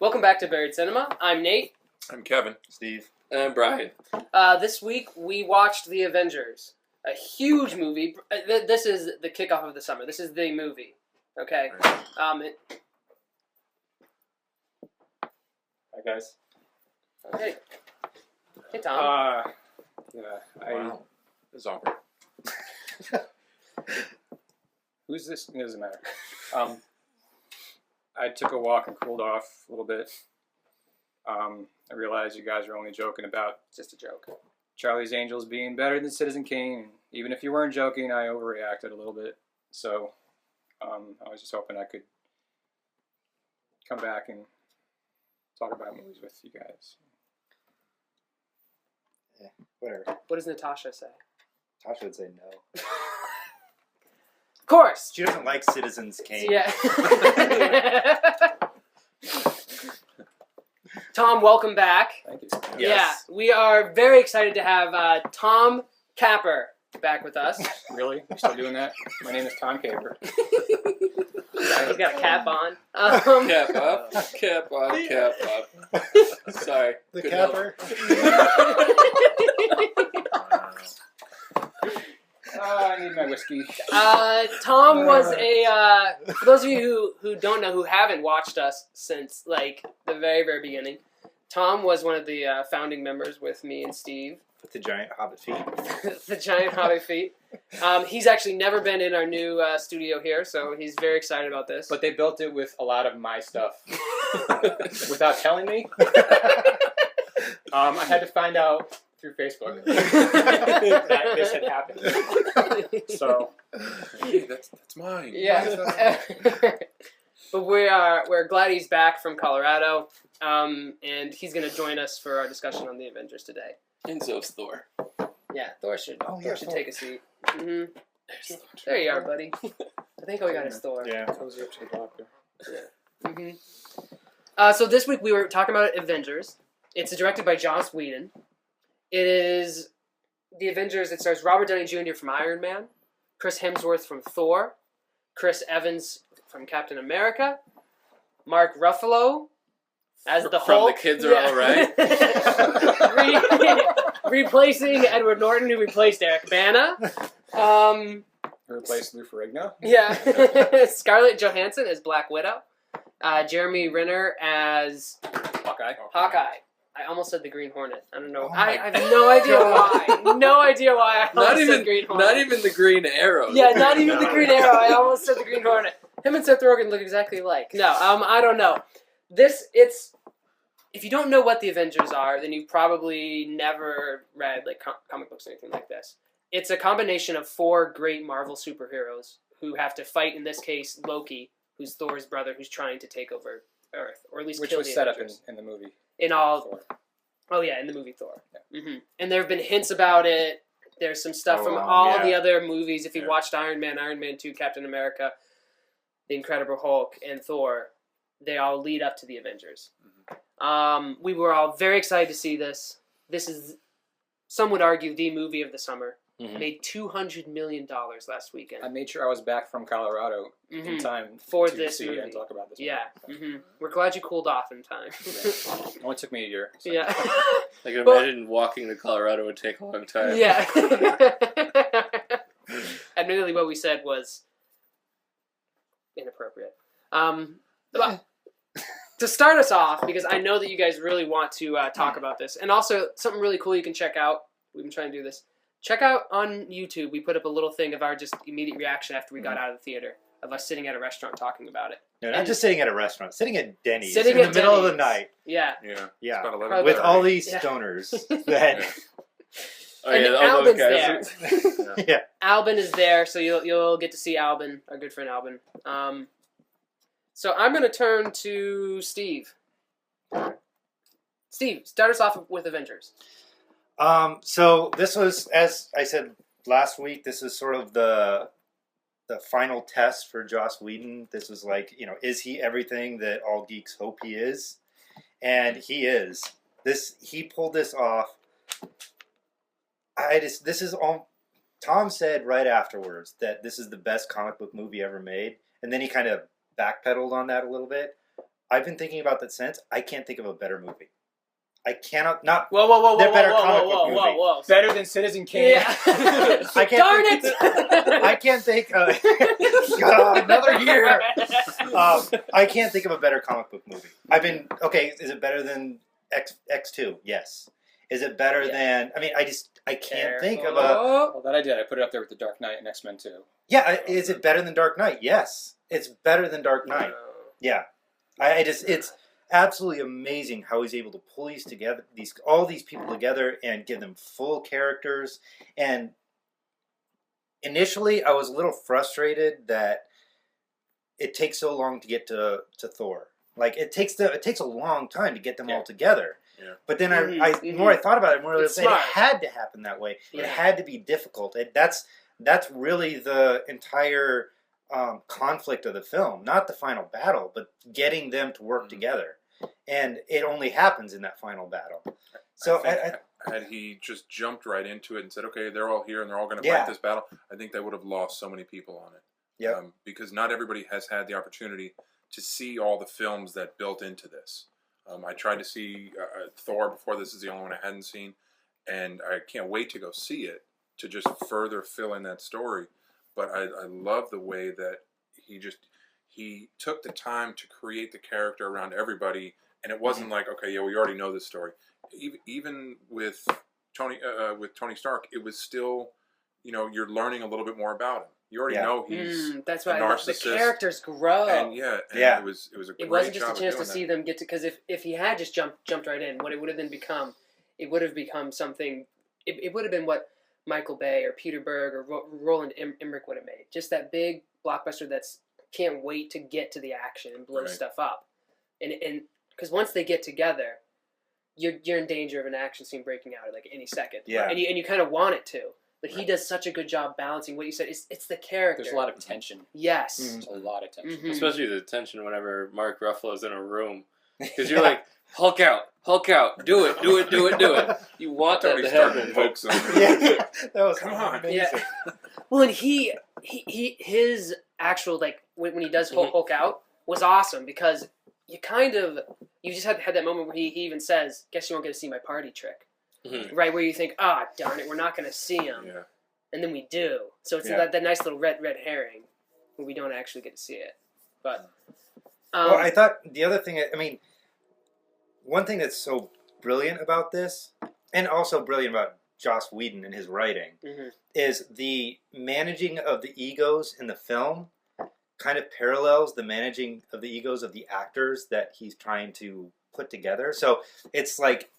Welcome back to Buried Cinema. I'm Nate. I'm Kevin. Steve. And I'm Brian. This week we watched The Avengers, a huge movie. This is the kickoff of the summer. This is the movie. Okay. Hi guys. Okay. Hey Tom. Wow. It's awkward. Who's this? It doesn't matter. I took a walk and cooled off a little bit. I realized you guys were only joking about Just a joke. Charlie's Angels being better than Citizen Kane. Even if you weren't joking, I overreacted a little bit. So I was just hoping I could come back and talk about movies with you guys. Yeah, whatever. What does Natasha say? Tasha would say no. Of course. She doesn't like Citizens Kane. Yeah. Tom, welcome back. Thank you. Yes. Yeah, we are very excited to have Tom Capper back with us. Really? You still doing that? My name is Tom Caper. He's got a cap on. Cap up, cap on, cap up. Sorry. The Good capper. I need my whiskey. Tom was for those of you who don't know, who haven't watched us since like the very, very beginning, Tom was one of the founding members with me and Steve. With the giant hobbit feet. The giant hobby feet. He's actually never been in our new studio here, so he's very excited about this. But they built it with a lot of my stuff without telling me. I had to find out through Facebook that this had happened. So, Hey, that's mine. Yeah. But we're glad he's back from Colorado, and he's going to join us for our discussion on the Avengers today. And so's Thor. Yeah, Thor should Thor. take a seat. Mm-hmm. There you are, buddy. I think all we got is Thor. Yeah. cozy up to the doctor. Mm-hmm. So this week we were talking about Avengers. It's directed by Joss Whedon. It is the Avengers. It stars Robert Downey Jr. from Iron Man, Chris Hemsworth from Thor, Chris Evans from Captain America, Mark Ruffalo as the From Hulk. The Kids Are Alright. Replacing Edward Norton, who replaced Eric Bana. Replace Lou Ferrigno. Yeah. Scarlett Johansson as Black Widow. Jeremy Renner as Hawkeye. I almost said the Green Hornet. I don't know. Oh I have no idea why. No idea why I almost said Green Hornet. Not even the Green Arrow. Yeah, not even the Green Arrow. I almost said the Green Hornet. Him and Seth Rogen look exactly alike. No, I don't know. If you don't know what the Avengers are, then you've probably never read like comic books or anything like this. It's a combination of 4 great Marvel superheroes who have to fight, in this case, Loki, who's Thor's brother, who's trying to take over Earth, or at least Which kill was the set Avengers. up in the movie. In all, Thor. oh yeah, in the movie Thor. Yeah. Mm-hmm. And there have been hints about it. There's some stuff from Oh, all yeah. the other movies. If you Yeah. watched Iron Man 2, Captain America, The Incredible Hulk, and Thor, they all lead up to the Avengers. Mm-hmm. We were all very excited to see this. This is, some would argue, the movie of the summer. Mhm. Made $200 million last weekend. I made sure I was back from Colorado in Mhm. time For to this see movie. and talk about this Yeah. movie. Mm-hmm. We're glad you cooled off in time. It only took me a year. So. Yeah. I can Well- imagine walking to Colorado would take a long time. Yeah. Admittedly, what we said was inappropriate. But to start us off, because I know that you guys really want to talk about this, and also something really cool you can check out. We've been trying to do this. Check out on YouTube. We put up a little thing of our just immediate reaction after we got out of the theater, of us sitting at a restaurant talking about it. No, not just sitting at a restaurant, sitting at Denny's Sitting in at the middle of the Denny's. night. Yeah. Yeah. Yeah, About 11:30. Probably with all these Yeah. stoners that. Oh And yeah, all Albin's those guys. there. Yeah. Albin is there, so you'll get to see Albin, our good friend Albin. So I'm going to turn to Steve. Steve, start us off with Avengers. So this was, as I said last week, this is sort of the final test for Joss Whedon. This was like, is he everything that all geeks hope he is? And he is. He pulled this off this is all. Tom said right afterwards that this is the best comic book movie ever made, and then he kind of backpedaled on that a little bit. I've been thinking about that since. I can't think of a better movie. I cannot not. Whoa! They're better comic book movie. Better than Citizen Kane. Yeah. I can't Darn think, it! I can't think. God, another year. I can't think of a better comic book movie. I've been okay. Is it better than X2? Yes. Is it better than? I mean, I can't think of a. Well, that I did. I put it up there with the Dark Knight and X-Men 2. Yeah. Is it better than Dark Knight? Yes. It's better than Dark Knight. Yeah. It's absolutely amazing how he's able to pull all these people together and give them full characters. And initially, I was a little frustrated that it takes so long to get to Thor. Like it takes a long time to get them all together. Yeah. But then the more I thought about it, the more I realized it had to happen that way. Yeah. It had to be difficult. That's really the entire conflict of the film, not the final battle, but getting them to work together. And it only happens in that final battle. So had he just jumped right into it and said, "Okay, they're all here and they're all going to fight this battle," I think they would have lost so many people on it. Yeah, because not everybody has had the opportunity to see all the films that built into this. I tried to see Thor before. This is the only one I hadn't seen, and I can't wait to go see it to just further fill in that story. But I love the way that he took the time to create the character around everybody, and it wasn't like, okay, yeah, we already know this story. Even with Tony Stark, it was still, you're learning a little bit more about him. You already know he's that's a why narcissist. The characters grow. And it was a great job. It wasn't just a chance to that. see them get to, because if he had just jumped right in, what it would have then become, it would have become something. It would have been what Michael Bay or Peter Berg or Roland Emmerich would have made. Just that big blockbuster that's can't wait to get to the action and blow stuff up, and because once they get together, you're in danger of an action scene breaking out at like any second. Yeah, and you kind of want it to. But he does such a good job balancing what you said. It's the character. There's a lot of tension. Yes. There's a lot of tension. Mm-hmm. Especially the tension whenever Mark Ruffalo's in a room. Because you're like, Hulk out, do it. You want that to happen. Yeah, that was amazing. Yeah. Well, and his actual, like, when he does Hulk out was awesome because you just had that moment where he even says, "Guess you won't get to see my party trick." Mm-hmm. Right, where you think, darn it, we're not going to see him. Yeah. And then we do. So it's that nice little red herring where we don't actually get to see it. But well, I thought the other thing, one thing that's so brilliant about this, and also brilliant about Joss Whedon and his writing, is the managing of the egos in the film kind of parallels the managing of the egos of the actors that he's trying to put together. So it's like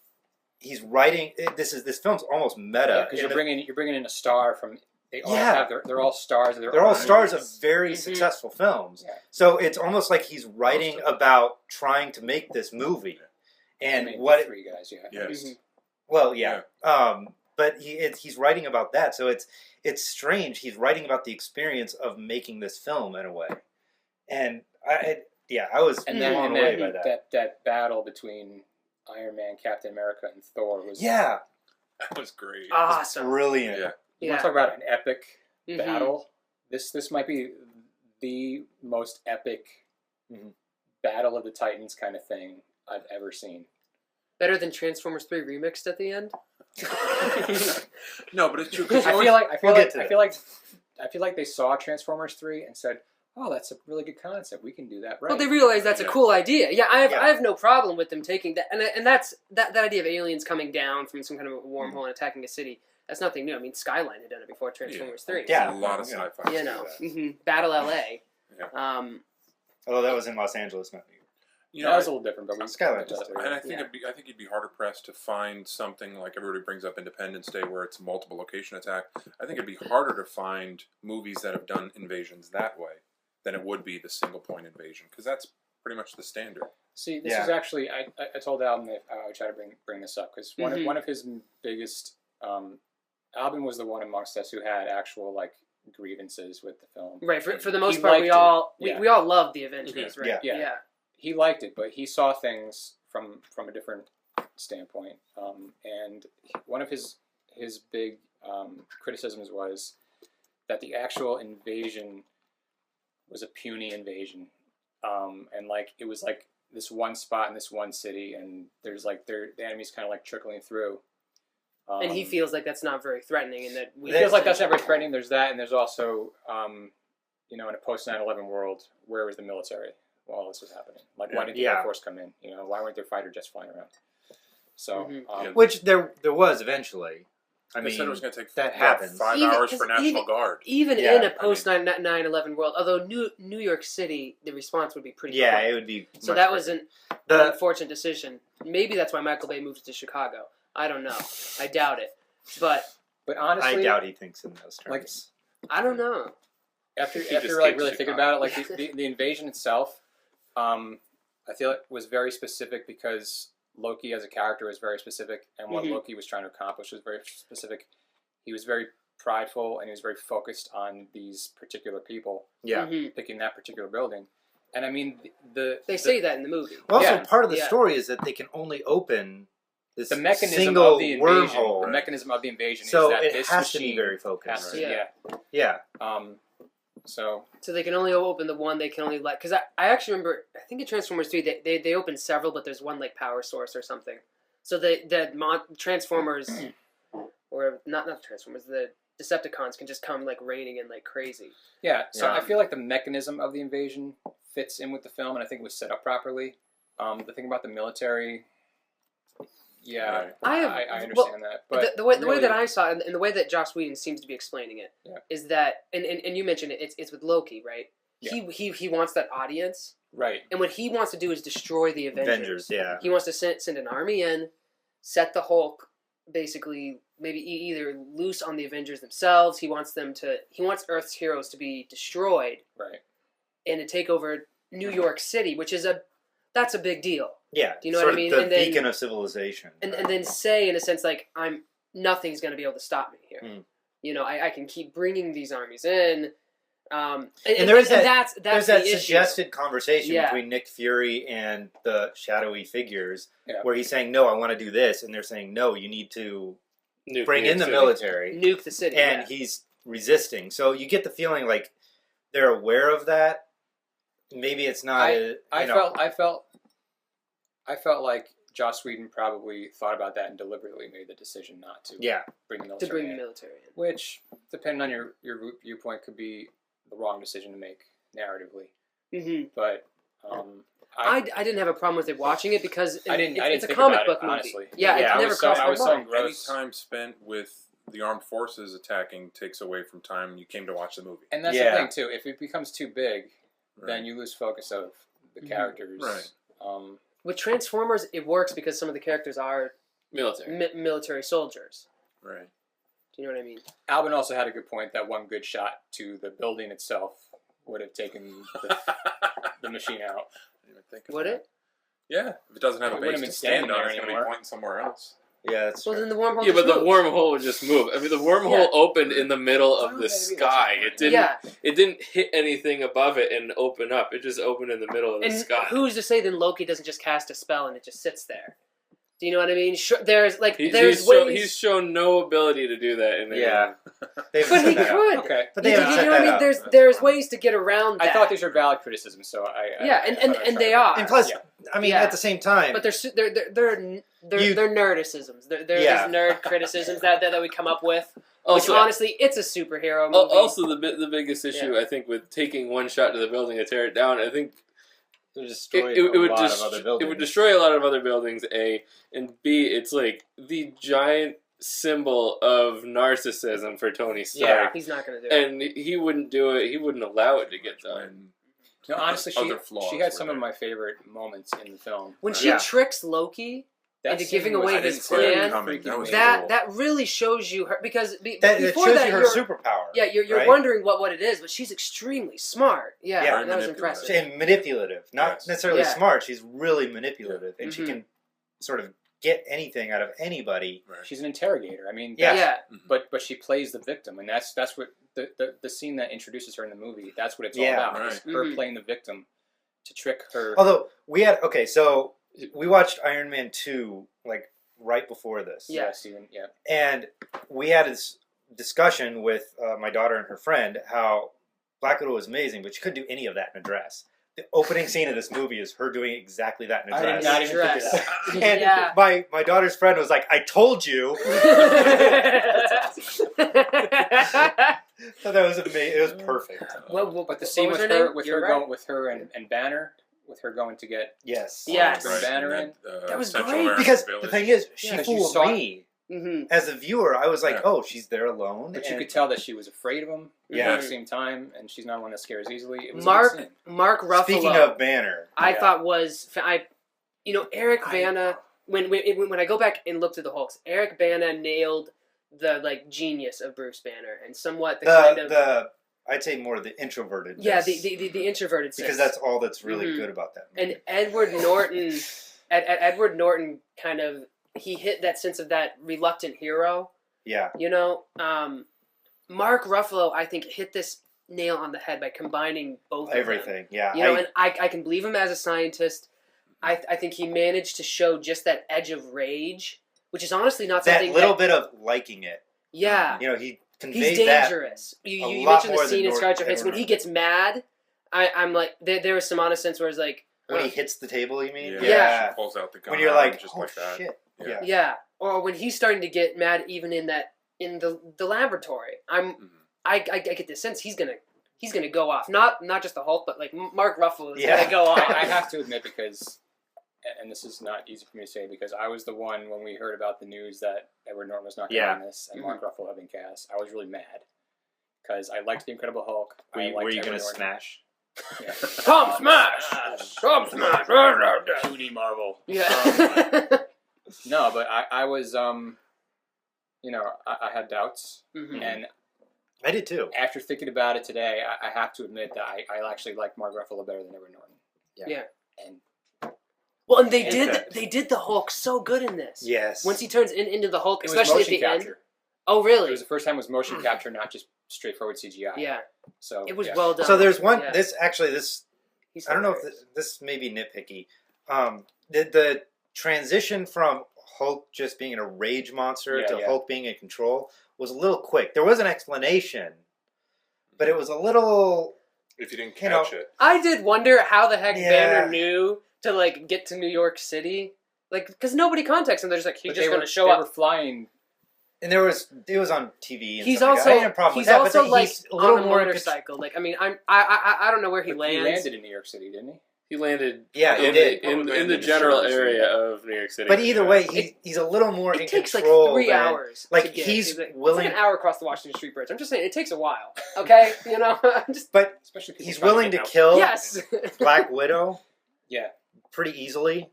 he's writing. This film's almost meta because you're bringing in a star from. They're all stars. They're all stars of very successful films. Yeah. So it's almost like he's writing about trying to make this movie, and three guys. Yeah. Yes. Mm-hmm. Well, yeah. But he's writing about that, so it's strange. He's writing about the experience of making this film in a way, and I was blown away by that. That battle between Iron Man, Captain America, and Thor was that was great. Awesome, brilliant. Yeah. You want to talk about an epic battle? This might be the most epic Battle of the Titans kind of thing I've ever seen. Better than Transformers 3 remixed at the end. No, but it's true. I feel like they saw Transformers 3 and said, "Oh, that's a really good concept. We can do that right." Well, they realize that's a cool idea. Yeah, I have no problem with them taking that, and that's that idea of aliens coming down from some kind of a wormhole and attacking a city. That's nothing new. I mean, Skyline had done it before Transformers 3. Yeah, a lot of sci-fi. Battle LA. Yeah. Although that was in Los Angeles, not New York. That was a little different, but Skyline. And I think I think you'd be harder pressed to find something like everybody brings up Independence Day, where it's a multiple location attack. I think it'd be harder to find movies that have done invasions that way than it would be the single point invasion, because that's pretty much the standard. See, this is actually I told Alvin that I would try to bring this up because one of his biggest. Alvin was the one amongst us who had actual grievances with the film. Right. For the most part, we all loved the Avengers. Right. Yeah. He liked it, but he saw things from a different standpoint. And one of his big criticisms was that the actual invasion was a puny invasion, and like it was like this one spot in this one city, and there's like the enemy's kind of like trickling through. And he feels like that's not very threatening, and that he feels like that's not very threatening. There's that, and there's also, in a post 9/11 world, where was the military while all this was happening? Like, why didn't the Air Force come in? Why weren't there fighter jets flying around? So, which there was eventually. I mean, said it was going to take that happens. 5 hours for National Guard. Even in a post 9/11 world, although New York City, the response would be pretty quick. It would be. So that was an unfortunate decision. Maybe that's why Michael Bay moved to Chicago. I don't know. I doubt it. But honestly, I doubt he thinks in those terms. Like, I don't know. After like really thinking about it, like the invasion itself, I feel it was very specific because Loki as a character was very specific, and what Loki was trying to accomplish was very specific. He was very prideful, and he was very focused on these particular people. Yeah, picking that particular building, and I mean they say that in the movie. Well, also part of the story is that they can only open this the mechanism single of the invasion. wormhole. The mechanism of the invasion so is that it this has to machine be very focused. Yeah. So they can only open the one they can only let. Because I actually remember, I think in Transformers 3, they opened several, but there's one like power source or something. So the Transformers, or not the Transformers, the Decepticons can just come like raining in like crazy. Yeah, so I feel like the mechanism of the invasion fits in with the film, and I think it was set up properly. The thing about the military... Yeah, I understand that. But the way that I saw it, and the way that Joss Whedon seems to be explaining it, is that, and you mentioned it, it's with Loki, right? Yeah. He wants that audience. Right. And what he wants to do is destroy the Avengers. Yeah. He wants to send an army in, set the Hulk, basically, maybe either loose on the Avengers themselves. He wants Earth's heroes to be destroyed. Right. And to take over New York City, which is that's a big deal. Yeah, do you know what I mean? The beacon of civilization. And then say, in a sense, like, nothing's going to be able to stop me here. I can keep bringing these armies in. And there's that suggested conversation between Nick Fury and the shadowy figures where he's saying, no, I want to do this. And they're saying, no, you need to bring in the military. Nuke the city. And he's resisting. So you get the feeling like they're aware of that. Maybe it's not. I felt like Joss Whedon probably thought about that and deliberately made the decision not to. Bring the military in. Which, depending on your viewpoint, could be the wrong decision to make narratively. Mm-hmm. But I didn't have a problem with it watching it because it's a think comic about book it, movie. Honestly. Yeah, it never crossed my mind. Any time spent with the armed forces attacking takes away from time you came to watch the movie. And that's the thing too. If it becomes too big, then you lose focus of the characters. Right. With Transformers, it works because some of the characters are military soldiers. Right. Do you know what I mean? Alvin also had a good point that one good shot to the building itself would have taken the machine out. I didn't even think would it? Yeah. If it doesn't have a base to stand on, it's going to be pointing somewhere else. Yeah, that's well, then the wormhole. Yeah, but the wormhole would just move. I mean, the wormhole opened in the middle of the sky. It didn't. Yeah. It didn't hit anything above it and open up. It just opened in the middle of the sky. Who's to say then Loki doesn't just cast a spell and it just sits there? Do you know what I mean? There's ways. He's shown no ability to do that. But he could. Okay. But they haven't set that up. There's ways to get around that. I thought these were valid criticisms, so and they are. And plus, I mean, at the same time, but they're nerdicisms. They're just nerd criticisms that we come up with. Also, which honestly, it's a superhero movie. Also, the biggest issue I think with taking one shot to the building and tear it down, I think. It would destroy a lot of other buildings, A, and B, it's like the giant symbol of narcissism for Tony Stark. Yeah, he's not going to do it. And he wouldn't do it, he wouldn't allow it to get done. No, honestly, she had some of my favorite moments in the film. When she tricks Loki into giving away his plan, that really shows you her, because before that, her superpower. Yeah, you're wondering what it is, but she's extremely smart. Yeah, that was impressive. And manipulative, not necessarily smart. She's really manipulative, and she can sort of get anything out of anybody. Right. She's an interrogator. I mean, but she plays the victim, and that's what the scene that introduces her in the movie. That's what it's all about. Right. Her playing the victim to trick her. Although we watched Iron Man 2 like right before this. Yeah, Steven. Yeah. And we had this discussion with my daughter and her friend how Black Widow was amazing, but she couldn't do any of that in a dress. The opening scene of this movie is her doing exactly that in a dress. I did not even think of that. And my daughter's friend was like, "I told you." So that was amazing. It was perfect. But the scene with her and Banner, with her going to get Banner in, that was Central great. American Because village. the thing is, she fooled me. Mm-hmm. As a viewer, I was like, "Oh, she's there alone." But you could tell that she was afraid of him. Yeah. At the same time, and she's not one that scares easily. It was Mark Ruffalo. Speaking of Banner, I thought Eric Bana. When I go back and look through the Hulks, Eric Bana nailed the genius of Bruce Banner and somewhat I'd say more the introverted. Yeah, the introverted sense. Because that's all that's really good about that movie. And Edward Norton, Edward Norton kind of he hit that sense of that reluctant hero. Yeah. Mark Ruffalo, I think, hit this nail on the head by combining both everything. Of them. Yeah. And I can believe him as a scientist. I think he managed to show just that edge of rage, which is honestly not something that little bit of liking it. Yeah. He conveyed he's dangerous. That you mentioned the scene in Scarlet Hits when he gets mad. I'm like, there was some honest sense where it's like when he hits the table. You mean? Yeah. She pulls out the gun. When you're like, just oh like that. shit. Yeah. Or when he's starting to get mad, even in the laboratory. I get this sense he's gonna go off. Not just the Hulk, but like Mark Ruffalo is gonna go off. I have to admit, because, and this is not easy for me to say, because I was the one when we heard about the news that Edward Norton was not going on this and Mark Ruffalo having cast. I was really mad because I liked the Incredible Hulk. Were you gonna smash? Yeah. Tom Smash! Judy Marvel. Yeah. No, but I was, I had doubts, and I did too. After thinking about it today, I have to admit that I actually like Mark Ruffalo better than Edward Norton. Yeah. And well, and they did the Hulk so good in this. Yes. Once he turns into the Hulk, it especially was at the capture. end. Oh, really? It was the first time it was motion capture, not just straightforward CGI. Yeah. So it was well done. So there's one. Yeah. This I don't know if this may be nitpicky. The transition from Hulk just being a rage monster to Hulk being in control was a little quick. There was an explanation, but it was a little. If you didn't catch it, I did wonder how the heck Banner knew to get to New York City, because nobody contacts him. They're just he's just going to show up. They were flying. And it was on TV. And he's stuff also like that. I had a problem with that, also but he's a little on a more motorcycle. I don't know where he lands. He landed in New York City, didn't he? He landed in the general area of New York City. But either way, he's a little more in control. It takes 3 hours. He's It's willing. like an hour across the Washington Street Bridge. I'm just saying it takes a while. Okay, But he's willing to kill Black Widow. Yeah. Pretty easily.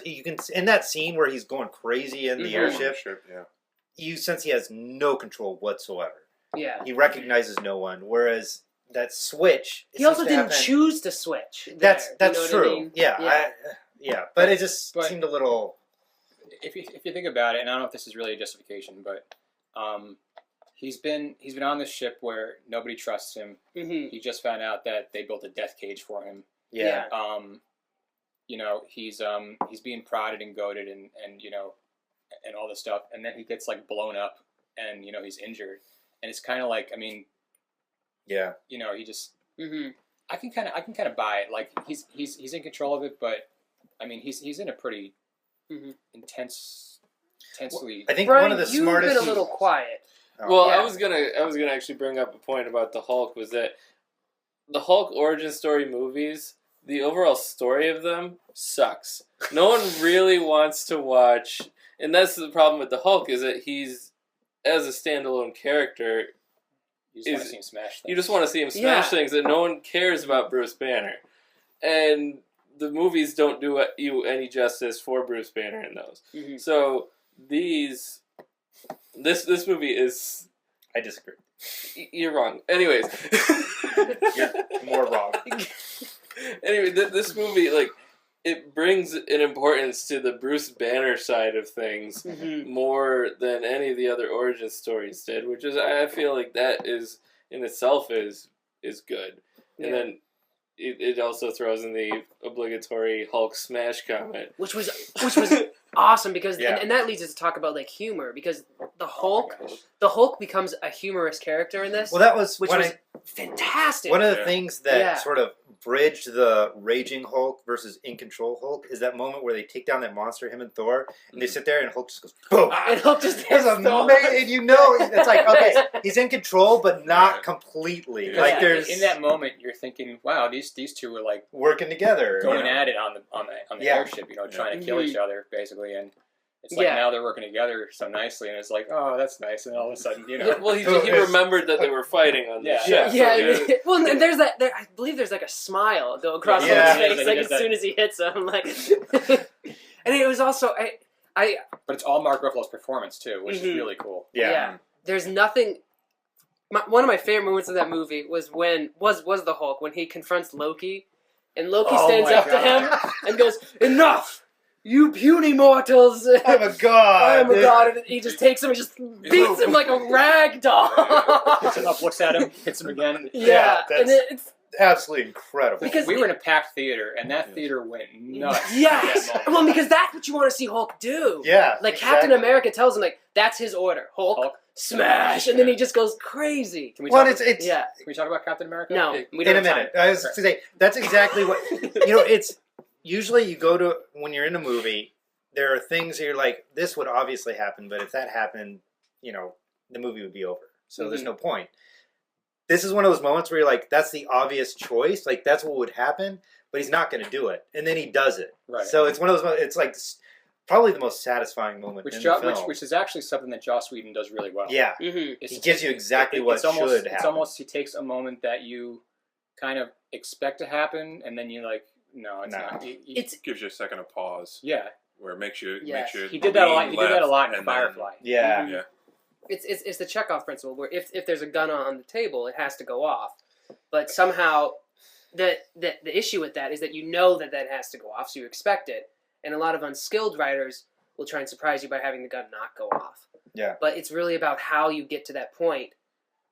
You can in that scene where he's going crazy in the airship. You sense he has no control whatsoever. Yeah. He recognizes no one, whereas that switch. He also didn't choose to switch. That's true. I mean? Yeah. But it just seemed a little. If you think about it, and I don't know if this is really a justification, but he's been on this ship where nobody trusts him. Mm-hmm. He just found out that they built a death cage for him. Yeah. He's being prodded and goaded and all this stuff, and then he gets blown up, and he's injured, and it's kind of yeah. He just. Mm-hmm. I can kind of buy it. He's in control of it, but he's in a pretty intensely. I think Brian, one of the smartest. You've been a little quiet. Well, I was gonna actually bring up a point about the Hulk, was that the Hulk origin story movies, the overall story of them sucks. No one really wants to watch, and that's the problem with the Hulk, is that he's, as a standalone character, you just want to see him smash things. You just want to see him smash things, and no one cares about Bruce Banner. And the movies don't do you any justice for Bruce Banner in those. Mm-hmm. So this movie is... I disagree. You're wrong. Anyways. You're more wrong. Anyway, this movie, it brings an importance to the Bruce Banner side of things more than any of the other origin stories did, which is, I feel like that is, in itself, is good. And then it also throws in the obligatory Hulk smash comment. Which was awesome because and that leads us to talk about like humor because the Hulk becomes a humorous character in this. Well, that was fantastic. One of the things that sort of bridged the raging Hulk versus in control Hulk is that moment where they take down that monster, him and Thor, and they sit there and Hulk just goes boom. And Hulk just hits amazing. And you know, it's like okay, he's in control, but not completely. Yeah. Like there's in that moment, you're thinking, wow, these two are like working together, going at it on the airship, trying to kill each other basically, and. It's like now they're working together so nicely, and it's like, oh, that's nice. And all of a sudden, Well, he remembered that they were fighting on the ship. Yeah. Well, and there's that. I believe there's like a smile go across his face, like as soon as he hits him, like. And it was also But it's all Mark Ruffalo's performance too, which is really cool. Yeah. There's nothing. One of my favorite moments of that movie was the Hulk when he confronts Loki, and Loki stands up to him and goes, "Enough! You puny mortals! I'm a god! I'm a god!" And he just takes him and just beats him like a rag doll. Picks him up, looks at him, hits him again. Yeah, that's and it's absolutely incredible. Because we were in a packed theater, and that theater went nuts. Yes! Well, because that's what you want to see Hulk do. Yeah. Like Captain America tells him, like, that's his order. Hulk. Smash, and then he just goes crazy. Can we talk Can we talk about Captain America? No, we in don't. a minute. I was going to say that's exactly what it's. Usually, you go to when you're in a movie. There are things that you're like, this would obviously happen, but if that happened, the movie would be over. So there's no point. This is one of those moments where you're like, that's the obvious choice. Like, that's what would happen, but he's not going to do it. And then he does it. Right. So it's one of those, it's like probably the most satisfying moment in the film. Which is actually something that Joss Whedon does really well. Yeah. Mm-hmm. He gives you exactly what should happen. It's almost, he takes a moment that you kind of expect to happen, and then you're like, no, it's not. It gives you a second of pause. Yeah. Where it makes you he did that a lot. He did that a lot in Firefly. Yeah. Yeah. It's the Chekhov principle where if there's a gun on the table, it has to go off. But somehow the issue with that is that that has to go off, so you expect it. And a lot of unskilled writers will try and surprise you by having the gun not go off. Yeah. But it's really about how you get to that point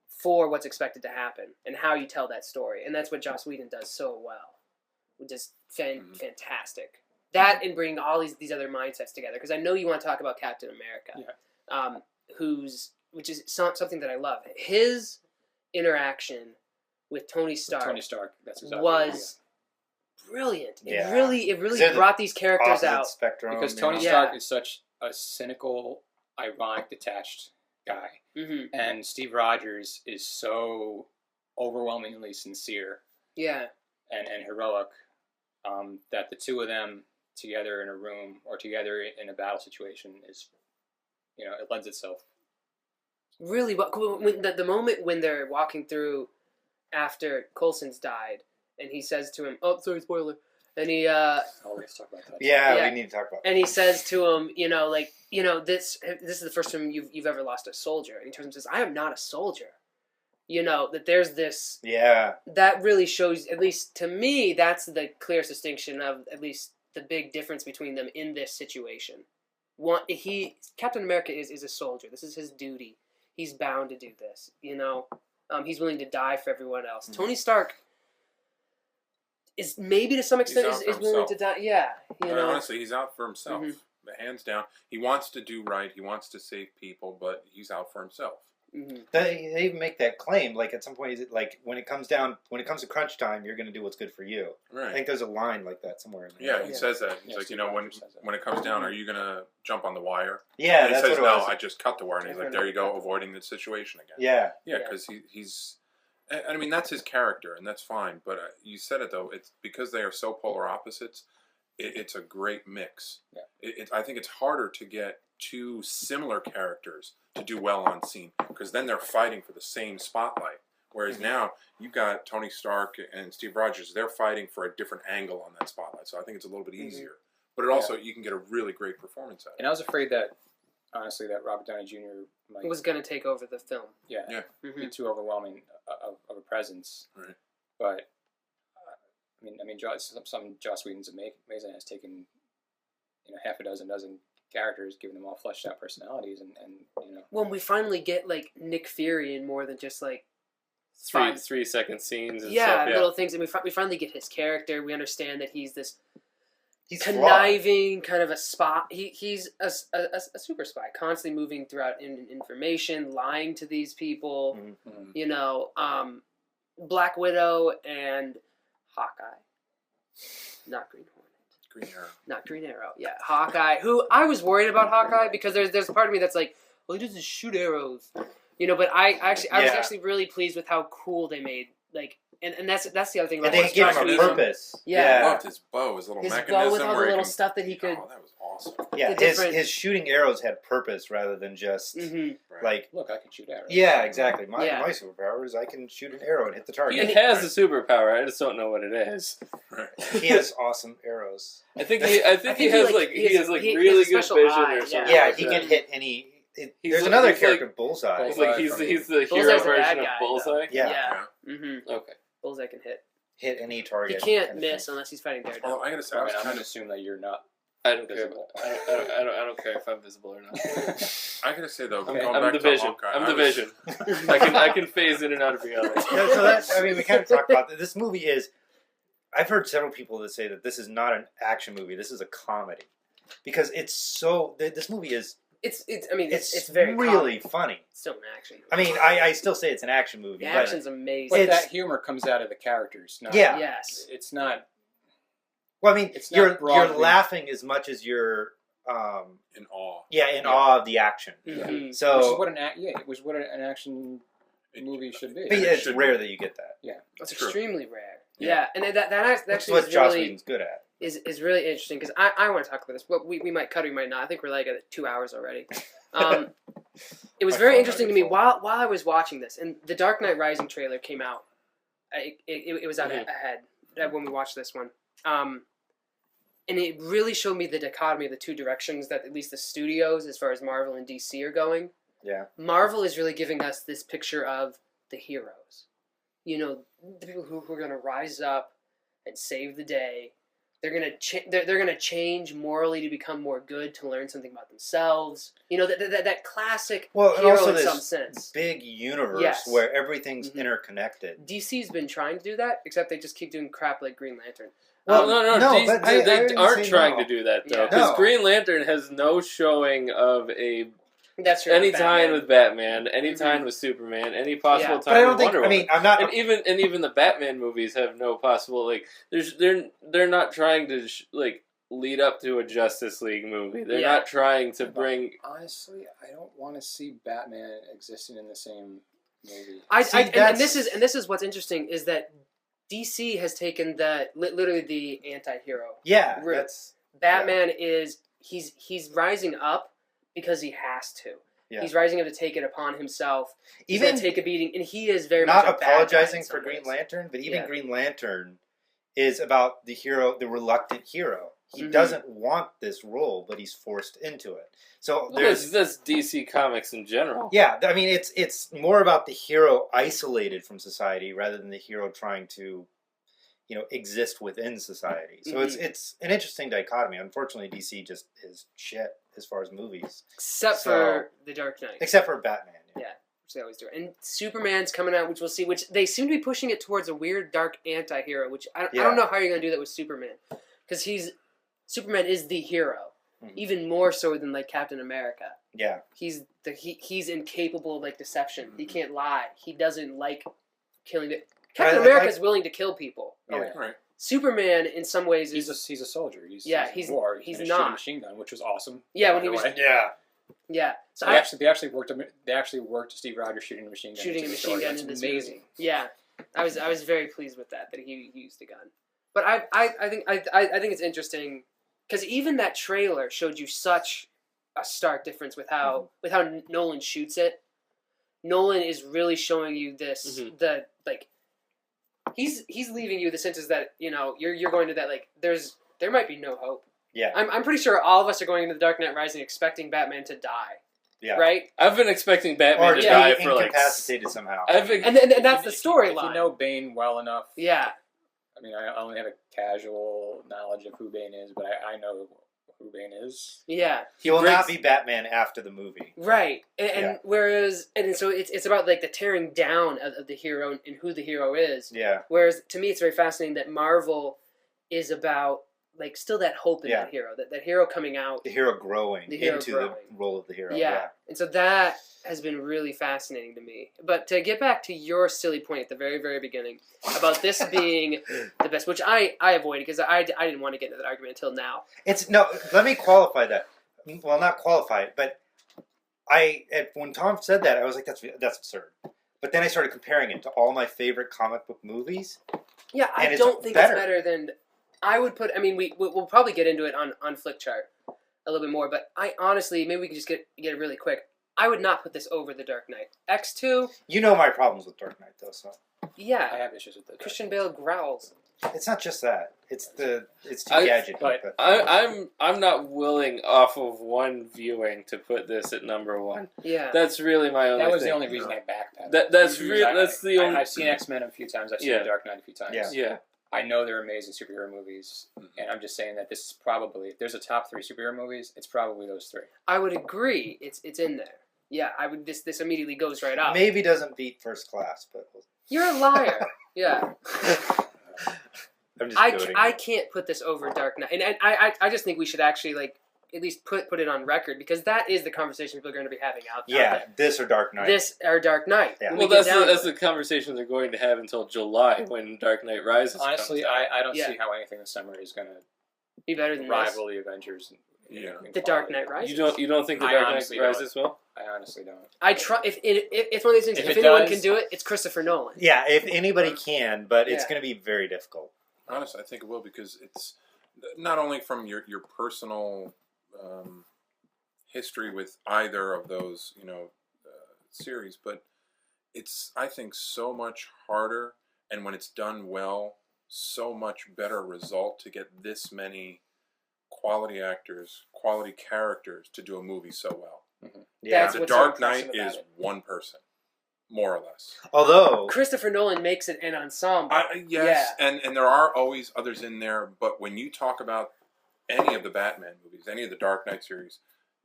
for what's expected to happen and how you tell that story. And that's what Joss Whedon does so well. Just fantastic. That and bringing all these other mindsets together. Because I know you want to talk about Captain America, which is something that I love. His interaction with Tony Stark, that's exactly was brilliant. Yeah. It really brought these characters out. Spectrum, because Tony Stark is such a cynical, ironic, detached guy, and Steve Rogers is so overwhelmingly sincere, and heroic, that the two of them together in a room or together in a battle situation is, it lends itself. Really, when the moment when they're walking through after Coulson's died, and he says to him, "Oh, sorry, spoiler," and he we have to talk about that. Yeah, we need to talk about that. And he says to him, this is the first time you've ever lost a soldier, and he turns and says, "I am not a soldier." That there's this. Yeah. That really shows, at least to me, that's the clearest distinction of at least the big difference between them in this situation. Captain America is a soldier. This is his duty. He's bound to do this. He's willing to die for everyone else. Mm-hmm. Tony Stark is maybe to some extent is willing to die. Yeah, honestly, he's out for himself. Mm-hmm. Hands down, he wants to do right. He wants to save people, but he's out for himself. Mm-hmm. They even make that claim. Like at some point, like when it comes to crunch time, you're going to do what's good for you. Right. I think there's a line like that somewhere in there. Yeah, he says that. He's like, when it comes down, are you going to jump on the wire? Yeah, and that's he says, what it was. no, I just cut the wire. And he's like, there you go, avoiding the situation again. Yeah. Yeah, because he's. I mean, that's his character, and that's fine. But you said it though. It's because they are so polar opposites. It's a great mix. Yeah. I think it's harder to get two similar characters to do well on scene because then they're fighting for the same spotlight. Whereas now you've got Tony Stark and Steve Rogers; they're fighting for a different angle on that spotlight. So I think it's a little bit easier. But it also you can get a really great performance out of it. And I was afraid that honestly that Robert Downey Jr. was going to take over the film. Yeah. Be too overwhelming of a presence. Right. But I mean, some Joss Whedon's amazing has taken half a dozen characters, giving them all fleshed out personalities, and when we finally get like Nick Fury in more than just like 3-second scenes and stuff, little things, and we finally get his character. We understand that he's this He's conniving, kind of a spy. He's a super spy, constantly moving throughout information, lying to these people. Mm-hmm. You know, Black Widow and Hawkeye, not Green Hornet. Green Arrow. Not Green Arrow. Yeah, Hawkeye. Who I was worried about Hawkeye because there's a part of me that's like, well, he doesn't shoot arrows, you know. But I was actually really pleased with how cool they made and that's the other thing. And they gave him a purpose. Yeah. I loved his bow, his little mechanism. Bow with all the little stuff that he could. Oh, that was awesome. Yeah, his shooting arrows had purpose rather than just like. Look, I can shoot arrows. Yeah, exactly. My superpower is I can shoot an arrow and hit the target. He has a superpower. I just don't know what it is. Right. He has awesome arrows. I think he has really good vision or something. Yeah, he can hit any. There's another character, Bullseye. He's the hero version of Bullseye. Yeah. Mm-hmm. Okay. Bullseye can hit Any target. He can't miss unless he's fighting Daredevil. Well, I gotta say, I'm going to assume that you're not. I don't care. I don't care if I'm visible or not. I gotta say though, I'm the Vision. I'm the Vision. I can phase in and out of reality. So that we kind of talked about this movie is. I've heard several people that say that this is not an action movie. This is a comedy because it's so. This movie is. It's very really funny. It's still an action movie. I mean, I still say it's an action movie. The action's amazing. But that humor comes out of the characters. Yes. It's not. Well, I mean, you're laughing as much as you're in awe. Yeah, in awe of the action. Mm-hmm. So which is what an action movie should be. But it's rare that you get that. Yeah, it's extremely rare. Yeah, and that actually is what Joss Whedon's good at. Is really interesting because I want to talk about this, but we might cut or we might not. I think we're like at 2 hours already. It was very interesting to me while I was watching this, and the Dark Knight Rising trailer came out. It was out ahead when we watched this one, and it really showed me the dichotomy of the two directions that at least the studios, as far as Marvel and DC, are going. Yeah, Marvel is really giving us this picture of the heroes, you know, the people who are going to rise up and save the day. They're gonna change morally to become more good, to learn something about themselves. You know, that classic hero in some sense. Big universe where everything's interconnected. DC's been trying to do that, except they just keep doing crap like Green Lantern. Well, no, they aren't trying to do that though, because Green Lantern has no showing of a. That's true. Any time with Batman, any time with Superman, any possible time with Wonder Woman. I mean, I'm not. And even the Batman movies have no possible they're not trying to lead up to a Justice League movie. They're not trying to bring. Honestly, I don't want to see Batman existing in the same movie. And this is what's interesting is that DC has taken literally the anti-hero. Yeah, Batman is he's rising up. Because he has to. Yeah. He's rising up to take it upon himself. He's going to take a beating, and he is very not much apologizing for Green Lantern, but even Green Lantern is about the hero, the reluctant hero. He doesn't want this role, but he's forced into it. So that's DC Comics in general. Yeah, I mean, it's more about the hero isolated from society rather than the hero trying to, exist within society. So it's an interesting dichotomy. Unfortunately, DC just is shit as far as movies. Except for The Dark Knight. Except for Batman. Yeah, which they always do. And Superman's coming out, which we'll see, which they seem to be pushing it towards a weird, dark anti-hero, which I don't know how you're going to do that with Superman. Because Superman is the hero. Even more so than, Captain America. Yeah. He's incapable of, deception. He can't lie. He doesn't like killing it. Captain America is willing to kill people. Yeah. Right. Superman, in some ways, he's a soldier. He's war. He's not shoot a machine gun, which was awesome. Yeah, when he was. Yeah. So they actually worked Steve Rogers shooting a machine gun. Shooting a machine gun in this amazing. Movie. Yeah, I was very pleased with that he used a gun. But I think it's interesting because even that trailer showed you such a stark difference with how Nolan shoots it. Nolan is really showing you this He's leaving you the sense is that you're going to that there might be no hope. Yeah, I'm pretty sure all of us are going into the Dark Knight Rising expecting Batman to die. Yeah, right. I've been expecting Batman to die for incapacitated somehow. And that's the storyline. If you know Bane well enough. Yeah. I mean, I only have a casual knowledge of who Bane is, but I know who Bane is. Yeah. He will not be Batman after the movie. Right. And whereas, so it's about the tearing down of the hero and who the hero is. Yeah. Whereas to me, it's very fascinating that Marvel is about like still that hope in that hero, that hero coming out, the hero growing into the role of the hero. Yeah, and so that has been really fascinating to me. But to get back to your silly point at the very, very beginning about this being the best, which I avoided because I didn't want to get into that argument until now. Let me qualify that. Well, not qualify it, but when Tom said that, I was like, that's absurd. But then I started comparing it to all my favorite comic book movies. Yeah, I don't think it's better than... I would put... I mean, we'll probably get into it on Flickchart a little bit more, but I honestly... Maybe we can just get it really quick. I would not put this over The Dark Knight. X2... You know my problems with Dark Knight, though, so... Yeah. I have issues with that. Christian Bale growls. It's not just that. It's too gadgety. But I'm not willing off of one viewing to put this at number one. Yeah, that's really my only. That was thing. the only reason I backpedaled. That's the only. I've seen X-Men a few times. I've seen The Dark Knight a few times. Yeah. I know they're amazing superhero movies, and I'm just saying that this is probably, if there's a top 3 superhero movies, it's probably those 3. I would agree. It's in there. Yeah, I would. This immediately goes right up. Maybe doesn't beat First Class, but you're a liar. Yeah. I'm just I can't put this over Dark Knight, and I just think we should actually at least put it on record because that is the conversation people are going to be having out there. Yeah, this or Dark Knight. This or Dark Knight. Yeah. Well, that's the conversation they're going to have until July when Dark Knight Rises. Honestly, I don't see how anything this summer is going to be better than rival the Avengers. The Dark Knight Rises. You don't think the Dark Knight Rises will? I honestly don't. I try. If it's one of these things, if anyone can do it, it's Christopher Nolan. Yeah, if anybody can, but it's going to be very difficult. Honestly, I think it will because it's not only from your personal history with either of those series, but it's, I think, so much harder, and when it's done well, so much better result to get this many quality actors, quality characters to do a movie so well. Mm-hmm. Yeah, The Dark Knight is one person, more or less. Although Christopher Nolan makes it an ensemble. Yes, and there are always others in there, but when you talk about any of the Batman movies, any of the Dark Knight series,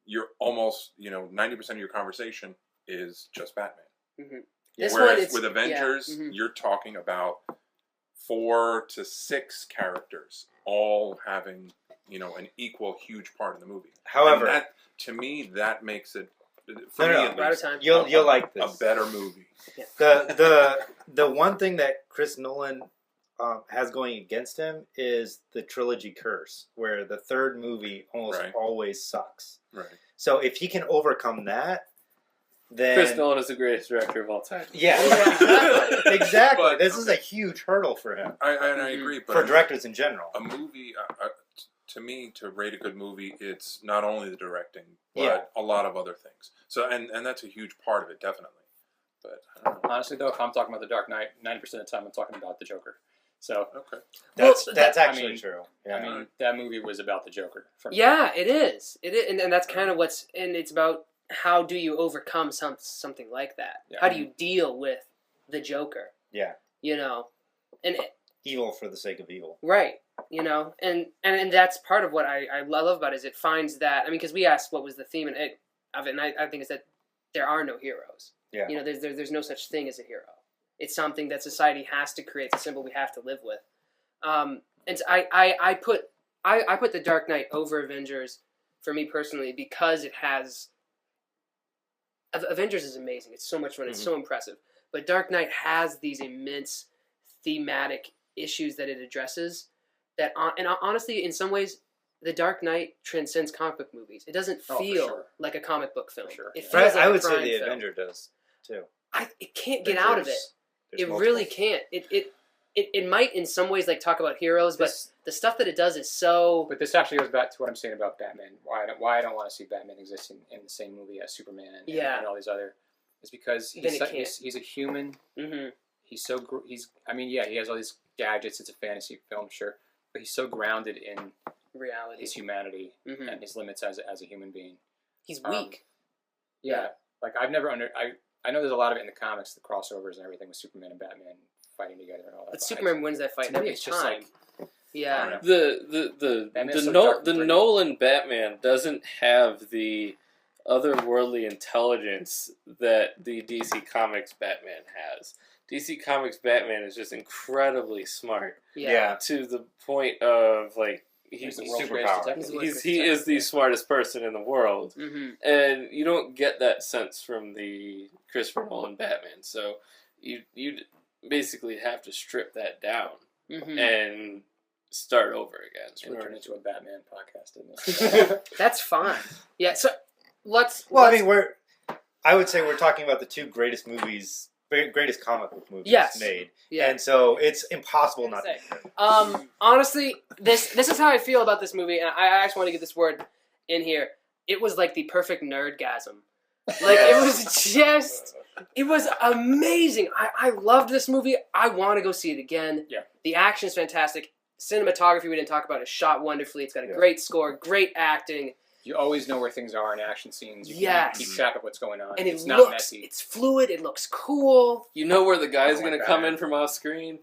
you're almost 90% of your conversation is just Batman. Mm-hmm. Whereas with Avengers, you're talking about 4 to 6 characters all having an equal huge part in the movie. However, to me that makes it you'll like this a better movie. Yeah. The one thing that Chris Nolan has going against him is the trilogy curse, where the third movie almost always sucks. Right. So if he can overcome that, then Chris Nolan is the greatest director of all time. Yeah, exactly. But this is a huge hurdle for him. I agree, but for directors in general, a movie. To me, to rate a good movie, it's not only the directing, but a lot of other things. So, and that's a huge part of it, definitely. But I don't know. Honestly, though, if I'm talking about The Dark Knight, 90% of the time I'm talking about the Joker. So okay, that's actually true. Yeah. I mean, that movie was about the Joker. Yeah, it is. It is, and that's kind of it's about how do you overcome something like that? Yeah. How do you deal with the Joker? Yeah, and evil for the sake of evil, right? And that's part of what I love about it is it finds that, because we asked what was the theme of it, and I think it's that there are no heroes. Yeah. There's no such thing as a hero. It's something that society has to create. It's a symbol we have to live with. And so I put The Dark Knight over Avengers for me personally because it has... Avengers is amazing. It's so much fun. It's so impressive. But Dark Knight has these immense thematic issues that it addresses that, and honestly, in some ways, The Dark Knight transcends comic book movies. It doesn't feel like a comic book film. It feels like I would say the Avenger does too. It can't get out of it. It really can't. It might in some ways talk about heroes, but the stuff that it does is so. But this actually goes back to what I'm saying about Batman. Why I don't want to see Batman exist in the same movie as Superman and all these other, is because he's a human. Mm-hmm. He has all these gadgets. It's a fantasy film, sure, but he's so grounded in reality, his humanity, and his limits as a human being. He's weak. Yeah, I've never I know there's a lot of it in the comics, the crossovers and everything with Superman and Batman fighting together and all that. But Superman wins that fight every time. The Nolan Batman doesn't have the otherworldly intelligence that the DC Comics Batman has. DC Comics Batman is just incredibly smart. Yeah. To the point of he's the the world's super greatest power. detective. he is the smartest person in the world, and you don't get that sense from the Christopher Nolan Batman. So you basically have to strip that down and start over again. It's going to turn into a Batman podcast, isn't it? That's fine. Yeah. So let's. I mean, I would say we're talking about the two greatest comic book movies made. Yeah. And so it's impossible not to. Honestly, this is how I feel about this movie, and I actually want to get this word in here. It was like the perfect nerdgasm. Like, it was amazing. I loved this movie. I want to go see it again. Yeah. The action is fantastic. Cinematography we didn't talk about is shot wonderfully. It's got a great score, great acting. You always know where things are in action scenes. You Yes. can keep track of what's going on. And it's it not looks, messy. it's fluid, it looks cool. You know where the guy's Oh my going to God. come in from off screen.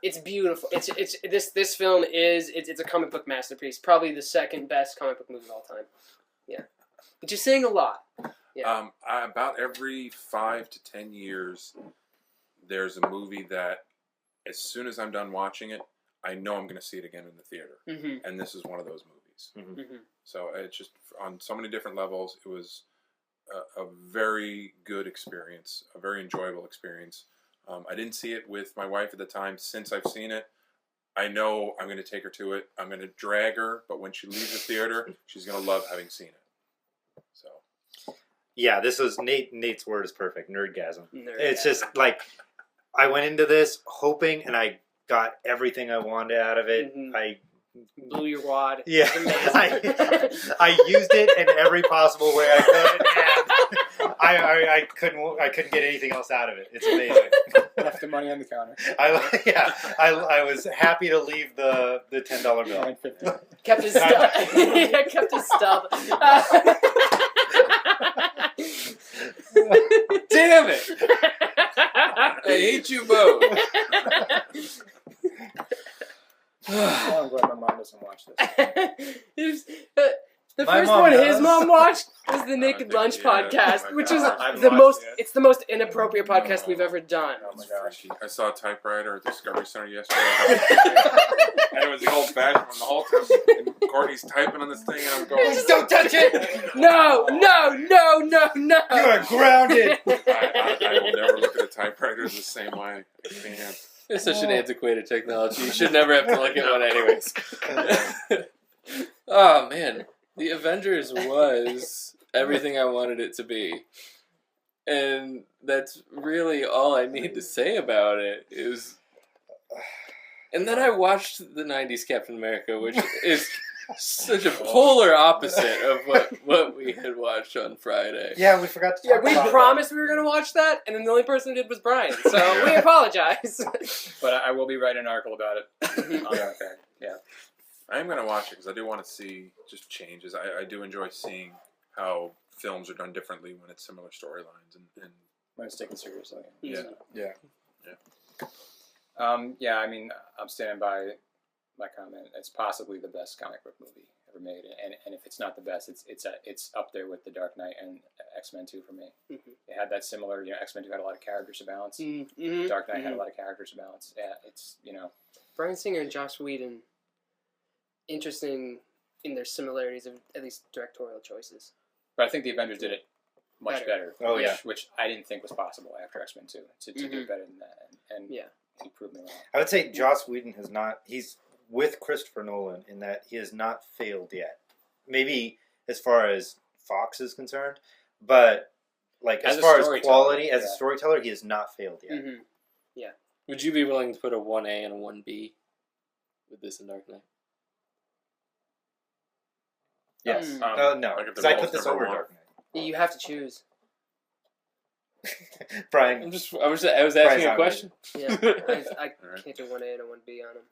It's beautiful. This film is it's a comic book masterpiece. Probably the second best comic book movie of all time. Yeah, but you're saying a lot. Yeah. About every 5 to 10 years, there's a movie that, as soon as I'm done watching it, I know I'm going to see it again in the theater, and this is one of those movies. So it's just on so many different levels. It was a very good experience, a very enjoyable experience. I didn't see it with my wife at the time. Since I've seen it, I know I'm going to take her to it. I'm going to drag her, but when she leaves the theater, she's going to love having seen it. So, yeah, this was Nate's word is perfect. Nerdgasm. It's just like I went into this hoping, and I got everything I wanted out of it. I blew your wad. Yeah, I used it in every possible way I could, and I couldn't get anything else out of it. It's amazing. Left the money on the counter. I was happy to leave the $10 bill. Kept his stuff. Kept his stuff. Damn it! I hate you both. Oh, I'm glad my mom doesn't watch this. The My first mom one does. his mom watched was the Naked Lunch podcast, oh my which God. is I've the watched most. it. It's the most inappropriate podcast we've ever done. Oh my it's gosh. freaky. I saw a typewriter at the Discovery Center yesterday, and it was the old fashioned one the whole time. And Courtney's typing on this thing, and I'm going, Don't touch it! No! You are grounded. I will never look at a typewriter the same way. I can't. It's such an antiquated technology. You should never have to look at one anyways. Oh, man. The Avengers was everything I wanted it to be. And that's really all I need to say about it is... And then I watched the 90s Captain America, which is such a polar opposite of what we had watched on Friday. Yeah, we forgot to talk We about promised we were going to watch that, and then the only person who did was Brian. So we apologize. But I will be writing an article about it. Yeah. I am going to watch it because I do want to see just changes. I do enjoy seeing how films are done differently when it's similar storylines. And When it's taken seriously. yeah. Yeah, I mean, I'm standing by my comment. It's possibly the best comic book movie ever made, and if it's not the best, it's up there with The Dark Knight and X-Men 2 for me. It had that similar, X-Men 2 had a lot of characters to balance. Dark Knight had a lot of characters to balance. Yeah, it's Bryan Singer and Joss Whedon, interesting in their similarities of at least directorial choices. But I think the Avengers did it much better. Oh, yeah. Which I didn't think was possible after X-Men 2 to do better than that, and Yeah. he proved me wrong. I would say Joss Whedon he's with Christopher Nolan in that he has not failed yet. Maybe as far as Fox is concerned, but like as far as quality, as a storyteller, he has not failed yet. Would you be willing to put a 1A and a 1B with this in Dark Knight? Yes. Like No, if because they're I both put this number over one. Dark Knight. You have to choose. Brian, I was asking a question. Yeah, I can't do 1A and a 1B on them.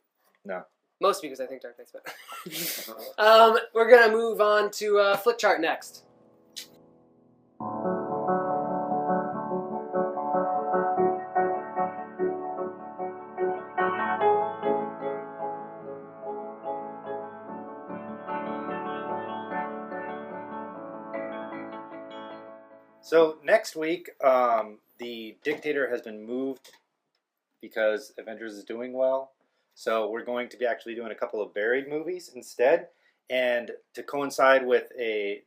No. Mostly because I think Dark Knight's better. We're going to move on to Flick Chart next. so next week, the dictator has been moved because Avengers is doing well. So we're going to be actually doing a couple of buried movies instead. And to coincide with the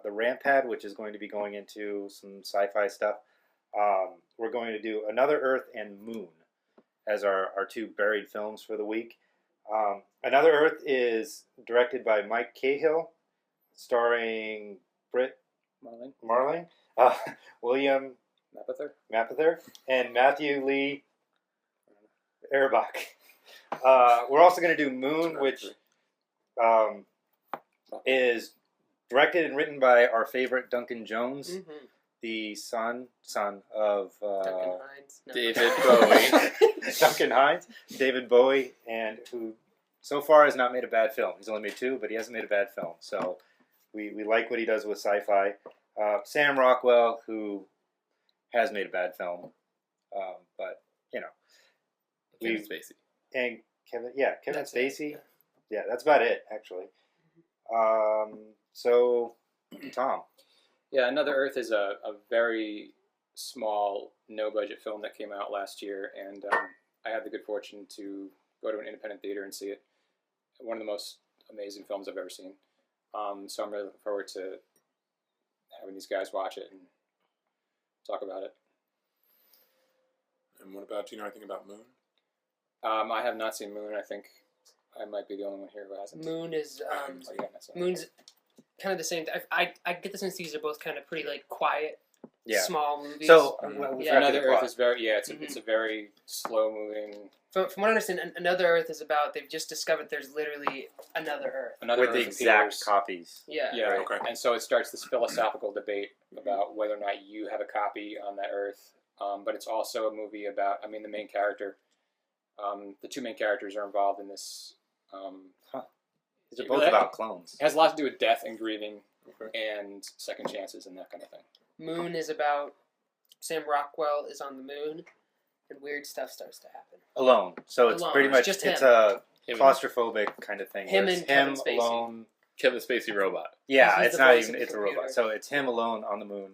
Rampad, which is going to be going into some sci-fi stuff, we're going to do Another Earth and Moon as our two buried films for the week. Another Earth is directed by Mike Cahill, starring Britt Marling, William Mapother, and Matthew Lee Erbach. We're also going to do Moon, which is directed and written by our favorite Duncan Jones, the son of Duncan Hines. No. David Bowie. Duncan Hines, David Bowie, and who so far has not made a bad film. He's only made 2, but he hasn't made a bad film. So we like what he does with sci-fi. Sam Rockwell, who has made a bad film, but you know, Kevin Spacey. And Kevin Spacey. Yeah, that's about it actually. So Tom. Yeah, Another Earth is a very small, no-budget film that came out last year, and I had the good fortune to go to an independent theater and see it. One of the most amazing films I've ever seen. So I'm really looking forward to having these guys watch it and talk about it. And what about, do you know anything about Moon? I have not seen Moon. I think I might be the only one here who hasn't. Moon is Yeah, Moon's kind of the same. I get the sense these are both kind of pretty like quiet, small movies. So Another Earth is very it's a very slow moving. From what I understand, Another Earth is about they've just discovered there's literally another Earth. Another with Earth the exact copies. Yeah. Yeah. Okay. And so it starts this philosophical debate about whether or not you have a copy on that Earth. But it's also a movie about, the main character, the two main characters are involved in this. These are both about clones. It has a lot to do with death and grieving and second chances and that kind of thing. Moon is about Sam Rockwell is on the moon and weird stuff starts to happen. Alone. So it's pretty much just it's him. a claustrophobic kind of thing. Him where and it's Kevin him Spacey. alone. Kevin Spacey robot. Yeah, He's it's the not voice even of the it's a robot. computer. So it's him alone on the moon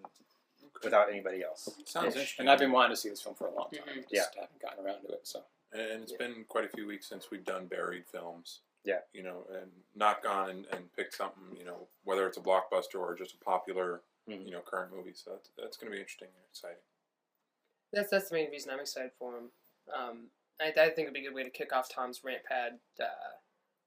without anybody else. Sounds interesting. And I've been wanting to see this film for a long time. Mhm. Just haven't gotten around to it. So. And it's been quite a few weeks since we've done buried films. Yeah. You know, and not gone and picked something, you know, whether it's a blockbuster or just a popular, you know, current movie. So that's going to be interesting and exciting. That's the main reason I'm excited for him. I think it'd be a good way to kick off Tom's Rampad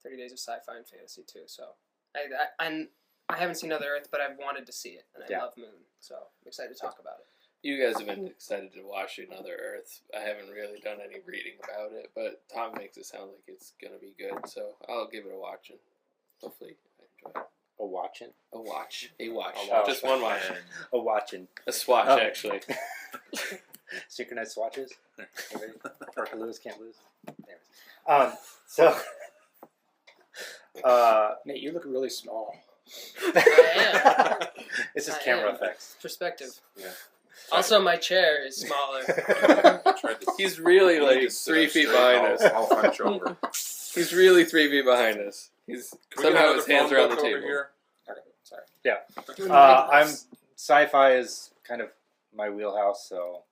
30 Days of Sci-Fi and Fantasy too. So I haven't seen Another Earth, but I've wanted to see it, and I love Moon. So I'm excited to talk about it. You guys have been excited to watch Another Earth. I haven't really done any reading about it, but Tom makes it sound like it's going to be good, so I'll give it a watch and hopefully I enjoy it. A watching? A watch. A watch. Oh. Just one watch. A watching. A swatch, Oh. actually. Synchronized swatches. Parker Lewis can't lose. Anyways. So Nate, you look really small. it's just camera effects. Perspective. Yeah. Also, my chair is smaller. He's really like 3 feet behind us. I'll hunch over. He's really 3 feet behind us. He's Can we get somehow another his hands phone are on the book over table. here? Okay, sorry. I'm sci-fi is kind of my wheelhouse, so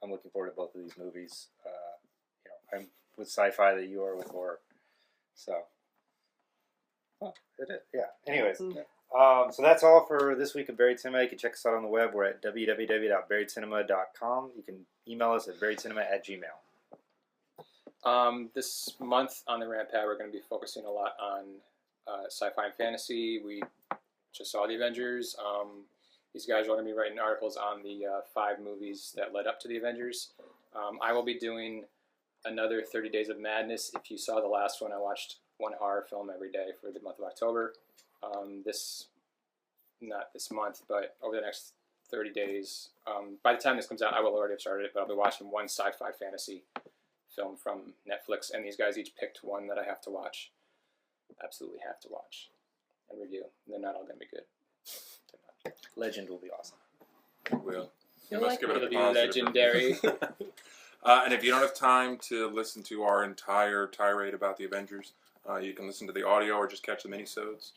I'm looking forward to both of these movies. I'm with sci-fi that you are with horror. So, it is. Yeah. Anyways, so that's all for this week of Buried Cinema. You can check us out on the web. We're at www.buriedcinema.com. You can email us at buriedcinema@gmail. This month on the Rampad, we're going to be focusing a lot on sci-fi and fantasy. We just saw the Avengers. These guys are going to be writing articles on the 5 movies that led up to the Avengers. I will be doing another 30 Days of Madness. If you saw the last one, I watched one horror film every day for the month of October. Not this month, but over the next 30 days. By the time this comes out, I will already have started it, but I'll be watching one sci-fi fantasy film from Netflix, and these guys each picked one that I have to watch. Absolutely have to watch and review. And they're not all going to be good. Legend will be awesome. It will. You You'll must like give it a It'll be positive legendary. review. And if you don't have time to listen to our entire tirade about the Avengers, you can listen to the audio or just catch the minisodes.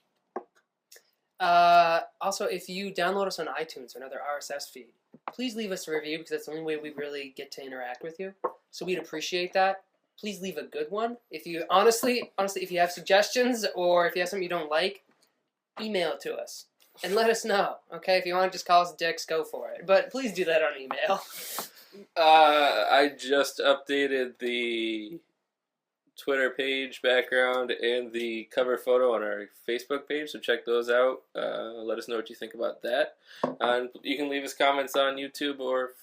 Also, if you download us on iTunes or another RSS feed, please leave us a review because that's the only way we really get to interact with you. So we'd appreciate that. please leave a good one. If you honestly, if you have suggestions or if you have something you don't like, email it to us and let us know. Okay, if you want to just call us dicks, go for it. But please do that on email. I just updated the Twitter page background and the cover photo on our Facebook page, so check those out. Let us know what you think about that. And you can leave us comments on YouTube or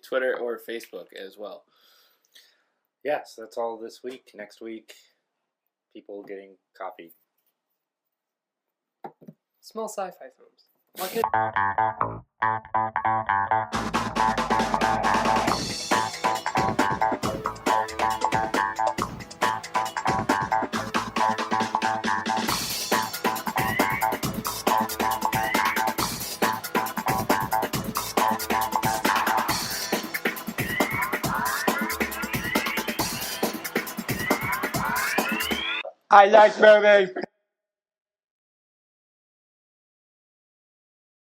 Twitter or Facebook as well. Yes, that's all this week. Next week, people getting coffee. Small sci-fi films. I like moving.